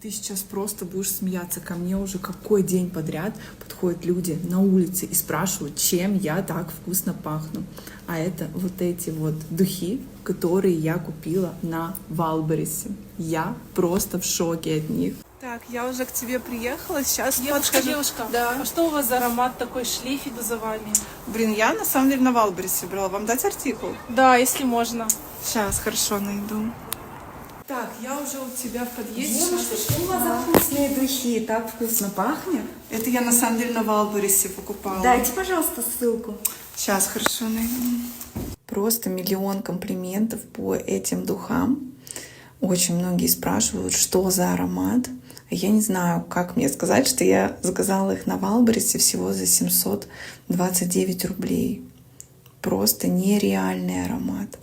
Ты сейчас просто будешь смеяться. Ко мне уже какой день подряд подходят люди на улице и спрашивают, чем я так вкусно пахну. А это вот эти вот духи, которые я купила на Валберисе. Я просто в шоке от них. Так, я уже к тебе приехала, сейчас подскажу. Девушка, Да. а что у вас за аромат такой шлейф идет за вами? Блин, я на самом деле на Валберисе брала. Вам дать артикул? Да, если можно. Сейчас, хорошо, найду. Так, я уже у тебя в подъезде. Девушка, что у вас за вкусные духи? Так вкусно пахнет. Это я на самом деле на Валберисе покупала. Дайте, пожалуйста, ссылку. Сейчас, хорошо, найду. Просто миллион комплиментов по этим духам. Очень многие спрашивают, что за аромат. Я не знаю, как мне сказать, что я заказала их на Валберисе всего за 729 рублей. Просто нереальный аромат.